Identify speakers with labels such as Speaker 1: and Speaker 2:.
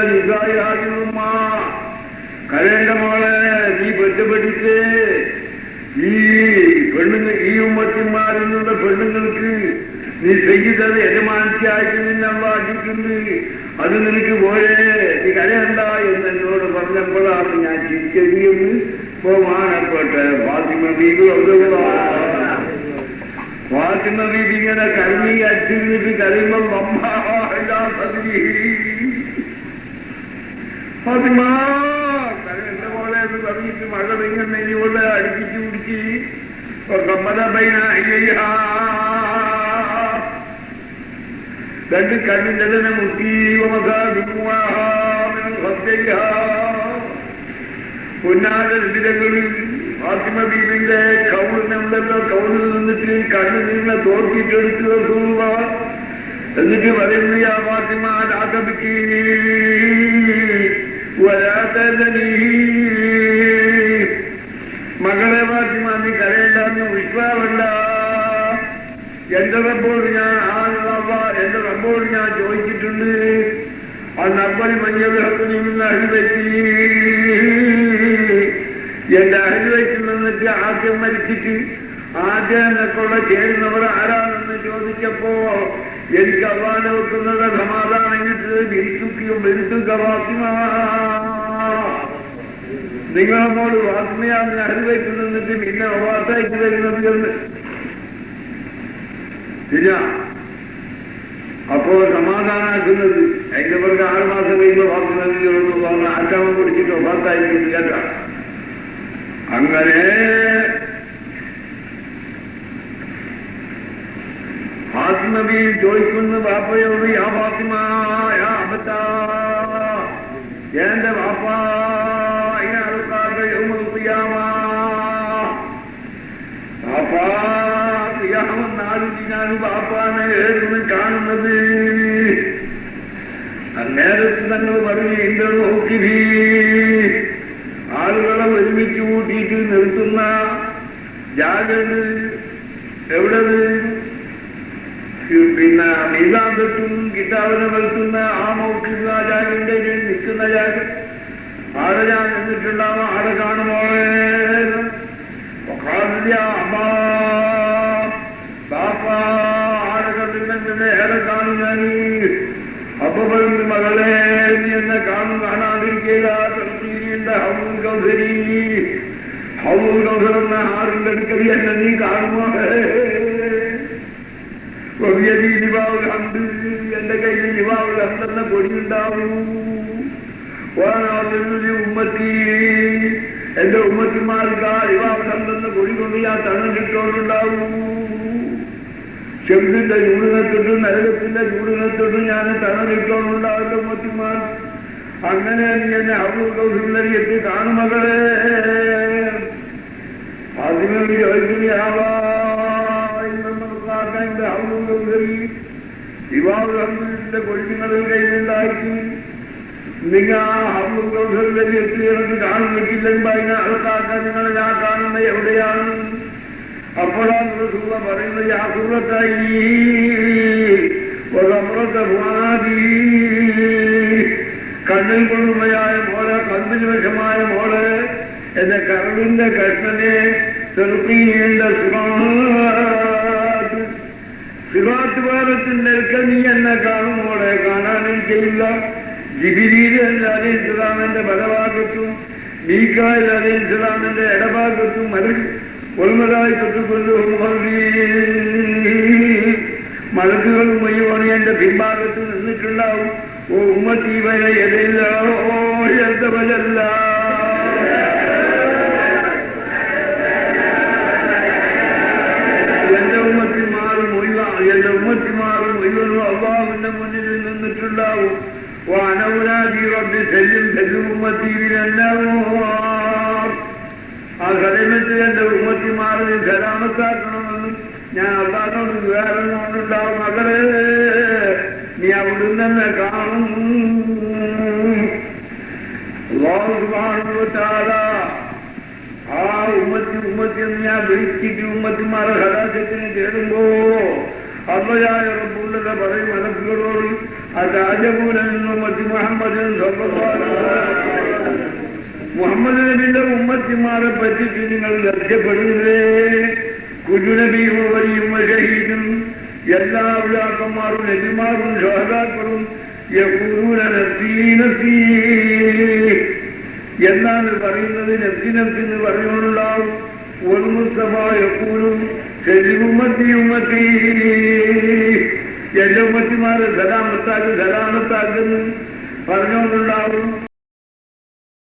Speaker 1: നിസായിമ്മ കരേണ്ട മോളെ, നീ പെട്ടുപെടിച്ച് ഈ പെണ്ണുങ്ങൾ, ഈ ഉമ്മത്തിമാരിൽ നിന്നുള്ള പെണ്ണുങ്ങൾക്ക് നീ ചെയ്തത് യജമാനിക്കായിട്ട് നിന്നെ വാദിക്കുന്നു. അത് നിനക്ക് പോരെ, നീ കരയണ്ട എന്ന് എന്നോട് പറഞ്ഞപ്പോഴാണ് ഞാൻ ചിരിച്ചെന്ന് ബഹുമാനപ്പെട്ട ഫാത്തിമ ബീബി. ഫാത്തിമ ബീബി ഇങ്ങനെ കരഞ്ഞി അടിച്ചിരുന്നിട്ട് കരയുമ്പോൾ ഫാത്തിമ കരണ്ട പോലെ എന്ന് പറഞ്ഞിട്ട് മകൾ ഇങ്ങനെ നെയ്യോടെ അടുപ്പിച്ചു പിടിച്ച് രണ്ട് കണ്ണിന്റെ തന്നെ മുട്ടി പൊന്നാലിരകളിൽ ഫാത്തിമ ബീബിന്റെ കൗളിനുണ്ടല്ലോ, കൗളിൽ നിന്നിട്ട് കണ്ണ് നിങ്ങളെ തോർത്തിട്ടെടുത്ത് വെക്കുക. എന്നിട്ട് പറയുന്നു, യാ ഫാത്തിമ ലാതബിക്ക് വരാതനീ, മകളെ ഫാത്തിമ നീ കരയണ്ടെന്ന് വിശ്വാസമല്ല. എന്റെ റബ്ബോട് ഞാൻ എന്റെ റബ്ബോട് ഞാൻ ചോദിച്ചിട്ടുണ്ട്. ആ നമ്പറി മഞ്ഞവിളക്കിൽ നിന്ന് അഴിവെത്തി എന്റെ അഴിവെച്ചിൽ നിന്നിട്ട് ആദ്യം മരിച്ചിട്ട് ആദ്യം എന്നെക്കൊള്ള ചേരുന്നവർ ആരാണെന്ന് ചോദിച്ചപ്പോ എനിക്ക് അള്ളാനെ വെക്കുന്നത് സമാധാനം കിട്ടത് ബിരുത്തുക ഫാത്തിമ. നിങ്ങളോട് ഫാത്തിമയാന്ന് അഴിവെച്ചിൽ നിന്നിട്ട് പിന്നെ വാർത്തയ്ക്ക് വരുന്നത് എന്ന് ശരിയ. അപ്പോ സമാധാനാക്കുന്നത് അതിന്റെ പുറകെ 6 മാസം കഴിയുമ്പോൾ ഫാത്തിമ ആറ്റാമ പിടിച്ചിട്ടോ വാർത്തായിരിക്കും കേട്ട. അങ്ങനെ ഫാത്തിമ ബി ചോദിക്കുന്നു ബാപ്പയോട്, യാ ഫാത്തിമ യാ അബത്താ, എന്റെ ബാപ്പ നാളിനാണ് ബാപ്പാനെ ഏഴുന്ന് കാണുന്നത്. അന്നേരത്ത് തങ്ങൾ പറഞ്ഞു, എന്റെ നോക്കി ആളുകളെ ഒരുമിച്ച് കൂട്ടിയിട്ട് നിർത്തുന്ന ജാഗത് എവിടത്, പിന്നെ മീതാന്തത്തും കിതാബിനെ വരുത്തുന്ന ആ മൗക്കി ജാഗന്റെ നിൽക്കുന്ന ജാഗ ആടെ ഞാൻ നിന്നിട്ടുണ്ടാവും. ആടെ കാണുമോളെ അമ്മാ ബാപ്പ ആടെ കണ്ടിട്ടുണ്ടെങ്കിൽ ഏറെ കാണും ഞാൻ. അപ്പൊ പറഞ്ഞു, മകളെ നീ എന്നെ കാണാതിരിക്കുക. തർത്തീരിന്റെ ഹൗൽ കൗസരി, ഹൗൽ കൗസർ എന്ന ആറിന്റെ അടുക്കൽ എന്നെ നീ കാണുമോ? ലിവാവുൽ ഹംദ്, എന്റെ കയ്യിൽ ലിവാവുൽ ഹംദ് എന്ന പൊടിയുണ്ടാവൂ. ഉമ്മത്തി, എന്റെ ഉമ്മത്തിമാർക്ക് ആ ലിവാവുൽ ഹംദ് എന്ന പൊടി കൊണ്ട് ഞാൻ തണലിട്ടോണ്ടുണ്ടാവൂ. ചെമ്പിന്റെ ചൂടിനെത്തൊട്ടും നരകത്തിന്റെ ചൂടിനെത്തൊട്ടും ഞാൻ തണലിട്ടോണ്ടുണ്ടാവില്ല ഉമ്മത്തിമാർ. അങ്ങനെ നീ എന്നെ ഹൗൽ കൗസറിൽ എത്തി കാണുമകളെ. ആദ്യമേ ചോദിക്കുന്ന വിവാഹത്തിന്റെ കൊഴിഞ്ഞുങ്ങളിൽ കയ്യിലുണ്ടാക്കി നിങ്ങൾ ആ ഹൗൽ കൗസറിലേക്ക് എത്തിയത് കാണുന്നില്ലെങ്കിൽ അതിനെ അകത്താക്കാൻ നിങ്ങളെ ഞാൻ കാണുന്ന എവിടെയാണ്? അപ്പോഴാണ് റസൂല പറയുന്നത്, യാ സൂറത്തായി ഒരമ്രത്തെ ഭുവാദി, കണ്ണിൽ കൊള്ളുമയായ മോളെ, കണ്ണിന് വശമായ മോളെ, എന്റെ കരളിന്റെ കഷ്ണനെ തെറുപ്പീന്റെ സിറാത്ത് പാലത്തിന്റെ അടുക്കൽ നീ എന്നെ കാണും മോളെ. കാണാനും ചെയ്യില്ല. ജിബിരിയിൽ അലൈഹിസ്സലാമിന്റെ വലഭാഗത്തും മീകായിൽ അലൈഹിസ്സലാമിന്റെ ഇടഭാഗത്തും ഒൽമതായി തൊട്ടുകൊണ്ടും മലക്കുകൾ മുഴുവൻ എന്റെ പിൻഭാഗത്ത് നിന്നിട്ടുണ്ടാവും. ഓ ഉമ്മത്തി വരെ എതില്ല, ഓ എന്തവരല്ല. എന്റെ ഉമ്മത്തിമാറും മുഴുവനും അള്ളാഹുവിന്റെ മുന്നിൽ നിന്നിട്ടുണ്ടാവും. വാനൗരാജി റബ്ബി സെല്ലും സെല്ലും ഉമ്മത്തിയിലെല്ലാവോ. ആ കലിമത്ത് എന്റെ ഉമ്മത്തിമാറിന് സലാമത്താക്കണമെന്ന് ഞാൻ അള്ളാഹിനോട് വികാരം കൊണ്ടുണ്ടാവും. മകളെ നീ അവിടുന്ന് തന്നെ കാണും. അല്ലാഹു സുബ്ഹാനഹു വ തആല ആ ഉമ്മത്തി ഞാൻ വിളിച്ചിട്ട് ഉമ്മത്തിമാരെ ഹലാശത്തിന് തേടുമ്പോ അള്ളയായ റബ്ബുള്ളത് പറയും മലക്കുകളോട് അതാജപൂലെന്നും മറ്റ് മുഹമ്മദിൻ മുഹമ്മദ് നബിന്റെ ഉമ്മത്തിമാരെ പറ്റിച്ച് നിങ്ങൾ ലക്ഷ്യപ്പെടുന്നതേ കുജുനബിയും വലിയും ഷഹീദും എല്ലാ ഉലാക്കന്മാരും നബിമാരും ഷഹദാക്കളും യഖൂലൂന നഫ്സീ നഫ്സീ എന്നാണ് പറയുന്നത്. നഫ്സി നഫ്സി എന്ന് പറഞ്ഞുകൊണ്ടുണ്ടാവും. ഒരു മുസ്തഫ യഖൂലും ഉമ്മത്തി ഉമ്മത്തി എന്റെ ഉമ്മത്തിമാരെ സലാമത്താക്കുന്നു പറഞ്ഞുകൊണ്ടുണ്ടാവും.